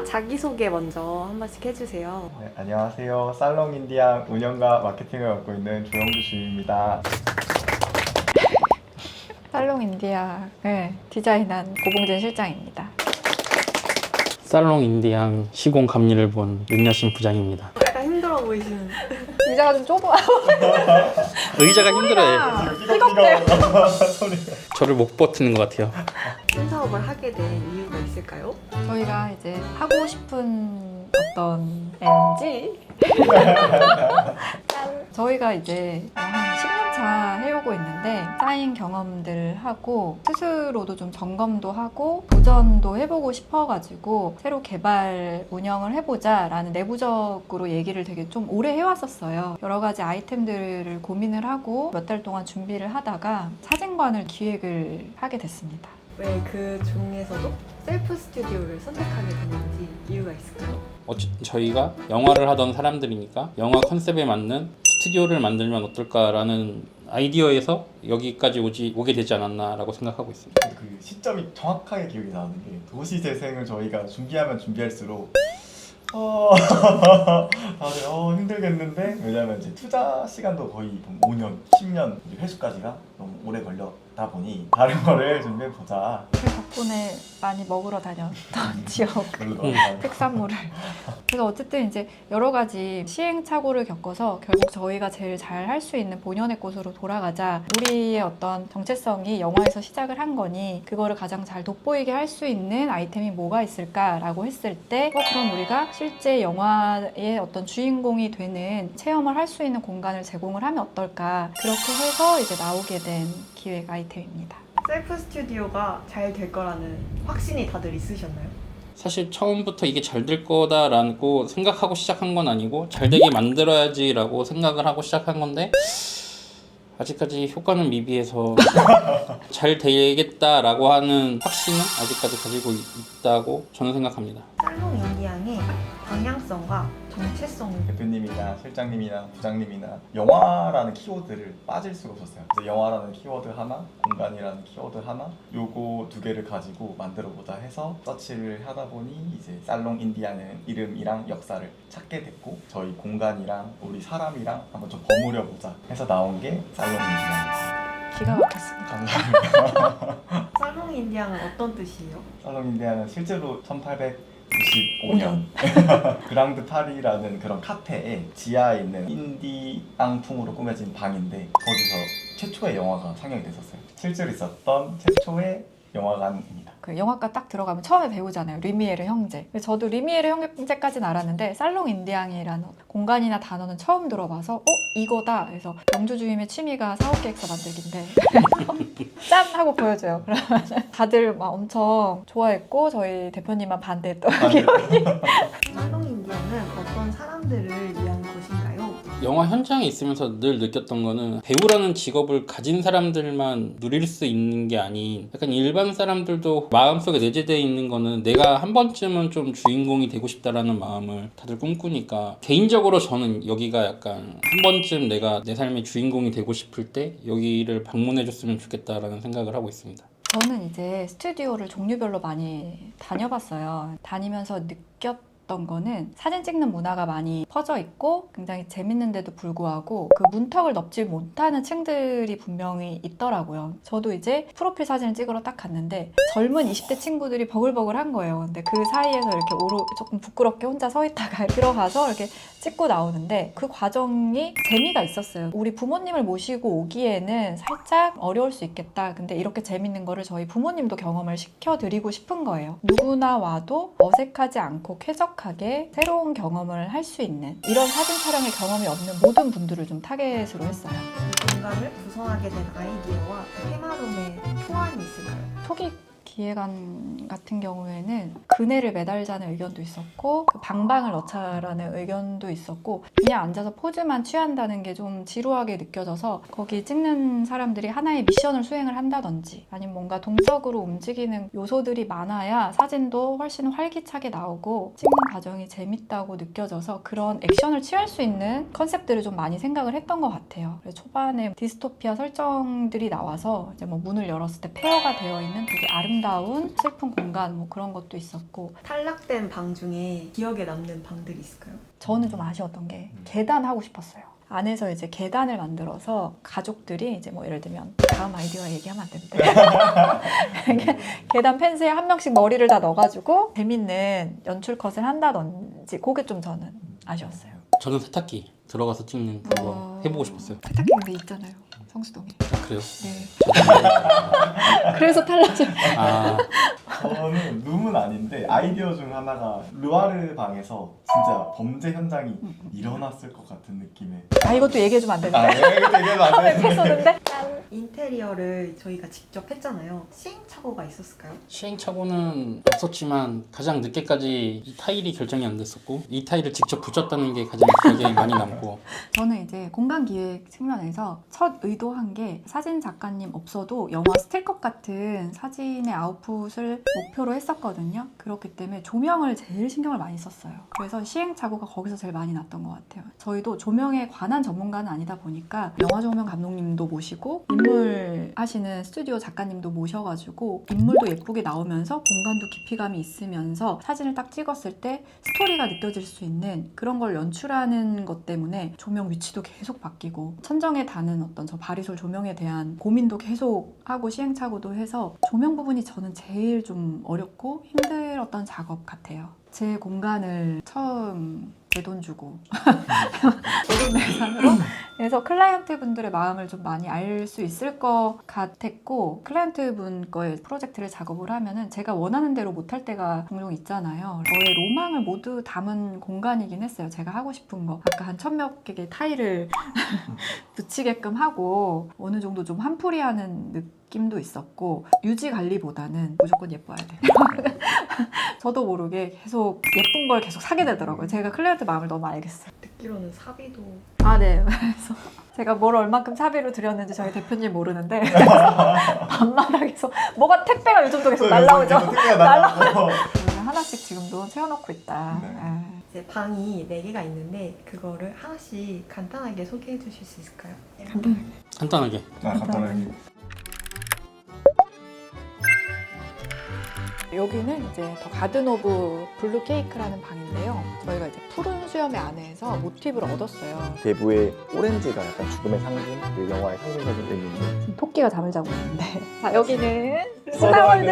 자기소개 먼저 한 번씩 해주세요. 네, 안녕하세요. 살롱 인디앙 운영과 마케팅을 맡고 있는 조영주 주임입니다. 살롱 인디아를 디자인한 고봉진 실장입니다. 살롱 인디앙 시공 감리를 본 윤여신 부장입니다. 약간 힘들어 보이시는. 의자가 좀 좁아. 의자가 힘들어요. 삐걱삐걱 소리가. 저를 못 버티는 것 같아요. 신사업을 하게 된 이유가 있을까요? 저희가 이제 하고 싶은 어떤 NG? 저희가 이제 한 10년 차 해오고 있는데 쌓인 경험들을 하고 스스로도 좀 점검도 하고 도전도 해보고 싶어가지고 새로 개발 운영을 해보자 라는 내부적으로 얘기를 되게 좀 오래 해왔었어요. 여러 가지 아이템들을 고민을 하고 몇 달 동안 준비를 하다가 사진관을 기획을 하게 됐습니다. 왜 그 중에서도 셀프 스튜디오를 선택하게 됐는지 이유가 있을까요? 저희가 영화를 하던 사람들이니까 영화 컨셉에 맞는 스튜디오를 만들면 어떨까라는 아이디어에서 여기까지 오게 되지 않았나라고 생각하고 있습니다. 그 시점이 정확하게 기억이 나는 게 도시재생을 저희가 준비하면 준비할수록 다들 힘들겠는데, 왜냐면 이제 투자 시간도 거의 5년, 10년 회수까지가 너무 오래 걸렸다 보니 다른 거를 준비해 보자. 그 덕분에 많이 먹으러 다녔던 지역 그러더라고요. 특산물을. 그래서 어쨌든 이제 여러 가지 시행착오를 겪어서 결국 저희가 제일 잘 할 수 있는 본연의 곳으로 돌아가자. 우리의 어떤 정체성이 영화에서 시작을 한 거니 그거를 가장 잘 돋보이게 할 수 있는 아이템이 뭐가 있을까라고 했을 때 그럼 우리가 실제 영화의 어떤 주인공이 되는 체험을 할 수 있는 공간을 제공을 하면 어떨까. 그렇게 해서 이제 나오게 된 기획 아이템입니다. 셀프 스튜디오가 잘 될 거라는 확신이 다들 있으셨나요? 사실 처음부터 이게 잘 될 거다라고 생각하고 시작한 건 아니고 잘 되게 만들어야지라고 생각을 하고 시작한 건데 아직까지 효과는 미비해서 잘 되겠다라고 하는 확신은 아직까지 가지고 있다고 저는 생각합니다. 살롱 인디앙의 방향성과 정체성. 대표님이나 실장님이나 부장님이나 영화라는 키워드를 빠질 수가 없었어요. 그래서 영화라는 키워드 하나, 공간이라는 키워드 하나, 요거 두 개를 가지고 만들어보자 해서 서치를 하다 보니 이제 살롱 인디아는 이름이랑 역사를 찾게 됐고, 저희 공간이랑 우리 사람이랑 한번 좀 버무려보자 해서 나온 게 살롱 인디아입니다. 기가 막혔습니다. 감사합니다. 살롱 인디앙은 어떤 뜻이에요? 살롱 인디아는 실제로 1895년 그랑드 파리라는 그런 카페에 지하에 있는 인디앙풍으로 꾸며진 방인데, 거기서 최초의 영화가 상영이 됐었어요. 실제로 있었던 최초의 영화관입니다. 그 영화과 딱 들어가면 처음에 배우잖아요. 르미에르 형제. 그래서 저도 르미에르 형제까지는 알았는데 살롱 인디앙이라는 공간이나 단어는 처음 들어봐서 이거다. 그래서 영주 주임의 취미가 사업 계획서 만들기인데 짠! 하고 보여줘요. 그러면 다들 막 엄청 좋아했고 저희 대표님만 반대했던 기억이. 살롱 인디앙은 어떤 사람들을 위한 곳인가요? 영화 현장에 있으면서 늘 느꼈던 거는 배우라는 직업을 가진 사람들만 누릴 수 있는 게 아닌 약간 일반 사람들도 마음속에 내재되어 있는 거는 내가 한 번쯤은 좀 주인공이 되고 싶다라는 마음을 다들 꿈꾸니까, 개인적으로 저는 여기가 약간 한 번쯤 내가 내 삶의 주인공이 되고 싶을 때 여기를 방문해 줬으면 좋겠다라는 생각을 하고 있습니다. 저는 이제 스튜디오를 종류별로 많이 다녀봤어요. 다니면서 느꼈던 거는 사진 찍는 문화가 많이 퍼져 있고 굉장히 재밌는데도 불구하고 그 문턱을 넘지 못하는 층들이 분명히 있더라고요. 저도 이제 프로필 사진을 찍으러 딱 갔는데 젊은 20대 친구들이 버글버글한 거예요. 근데 그 사이에서 이렇게 조금 부끄럽게 혼자 서 있다가 들어가서 이렇게 찍고 나오는데 그 과정이 재미가 있었어요. 우리 부모님을 모시고 오기에는 살짝 어려울 수 있겠다. 근데 이렇게 재밌는 거를 저희 부모님도 경험을 시켜드리고 싶은 거예요. 누구나 와도 어색하지 않고 쾌적하게 새로운 경험을 할 수 있는 이런 사진 촬영의 경험이 없는 모든 분들을 좀 타겟으로 했어요. 이 공간을 구성하게 된 아이디어와 테마룸의 초안이 있을까요? 초기 기획안 같은 경우에는 그네를 매달자는 의견도 있었고 그 방방을 넣자라는 의견도 있었고, 그냥 앉아서 포즈만 취한다는 게 좀 지루하게 느껴져서 거기 찍는 사람들이 하나의 미션을 수행을 한다든지 아니면 뭔가 동적으로 움직이는 요소들이 많아야 사진도 훨씬 활기차게 나오고 찍는 과정이 재밌다고 느껴져서 그런 액션을 취할 수 있는 컨셉들을 좀 많이 생각을 했던 것 같아요. 그래서 초반에 디스토피아 설정들이 나와서 이제 뭐 문을 열었을 때 페어가 되어 있는 되게 아름다운 아름다운 슬픈 공간 뭐 그런 것도 있었고 탈락된 방 중에 기억에 남는 방들이 있을까요? 저는 좀 아쉬웠던 게 계단 하고 싶었어요. 안에서 이제 계단을 만들어서 가족들이 이제 뭐 예를 들면 다음 아이디어 얘기하면 안 되는데 계단 펜스에 한 명씩 머리를 다 넣어가지고 재밌는 연출 컷을 한다든지 그게 좀 저는 아쉬웠어요. 저는 세탁기 들어가서 찍는 그거 해보고 싶었어요. 세탁기 근데 있잖아요. 성수동에. 아, 그래요? 네. 그래서 탈락을. 아, 저는 룸은 아닌데 아이디어 중 하나가 르와르 방에서 진짜 범죄 현장이 일어났을 것 같은 느낌의. 아 이것도 얘기해주면 안 되는데. 아, 이것도 얘기하면 안 처음에 되는데. 패스는데. 인테리어를 저희가 직접 했잖아요. 시행착오가 있었을까요? 시행착오는 없었지만 가장 늦게까지 이 타일이 결정이 안 됐었고 이 타일을 직접 붙였다는 게 가장 기억에 많이 남고 저는 이제 공간 기획 측면에서 첫 의도한 게 사진 작가님 없어도 영화 스틸컷 같은 사진의 아웃풋을 목표로 했었거든요. 그렇기 때문에 조명을 제일 신경을 많이 썼어요. 그래서 시행착오가 거기서 제일 많이 났던 것 같아요. 저희도 조명에 관한 전문가는 아니다 보니까 영화 조명 감독님도 모시고 인물 하시는 스튜디오 작가님도 모셔가지고 인물도 예쁘게 나오면서 공간도 깊이감이 있으면서 사진을 딱 찍었을 때 스토리가 느껴질 수 있는 그런 걸 연출하는 것 때문에 조명 위치도 계속 바뀌고 천정에 다는 어떤 저 바리솔 조명에 대한 고민도 계속 하고 시행착오도 해서 조명 부분이 저는 제일 좀 어렵고 힘들었던 작업 같아요. 제 공간을 처음 내 돈 주고 노동 내산으로 그래서 클라이언트 분들의 마음을 좀 많이 알 수 있을 것 같았고 클라이언트 분 거에 프로젝트를 작업을 하면은 제가 원하는 대로 못할 때가 종종 있잖아요. 저의 로망을 모두 담은 공간이긴 했어요. 제가 하고 싶은 거 아까 한 1000몇 개의 타일을 붙이게끔 하고 어느 정도 좀 한풀이하는 느낌도 있었고 유지 관리보다는 무조건 예뻐야 돼요. 저도 모르게 계속 예쁜 걸 계속 사게 되더라고요. 제가 클라이언트 마음을 너무 알겠어요. 듣기로는 사비도 아, 네. 그래서 제가 뭘 얼만큼 사비로 드렸는지 저희 대표님 모르는데 밤마당에서 뭐가 택배가 요즘도 계속 날라오죠. 날라오고. 저는 하나씩 지금도 채워놓고 있다. 네. 네. 이제 방이 4개가 있는데 그거를 하나씩 간단하게 소개해 주실 수 있을까요? 간단하게 간단하게. 여기는 이제 더 가든 오브 블루 케이크라는 방인데요. 저희가 이제 푸른 수염의 안에서 모티브를 얻었어요. 대부의 오렌지가 약간 죽음의 상징, 그 영화의 상징적인 의미인데 지금 토끼가 잠을 자고 있는데 자 여기는 스타월드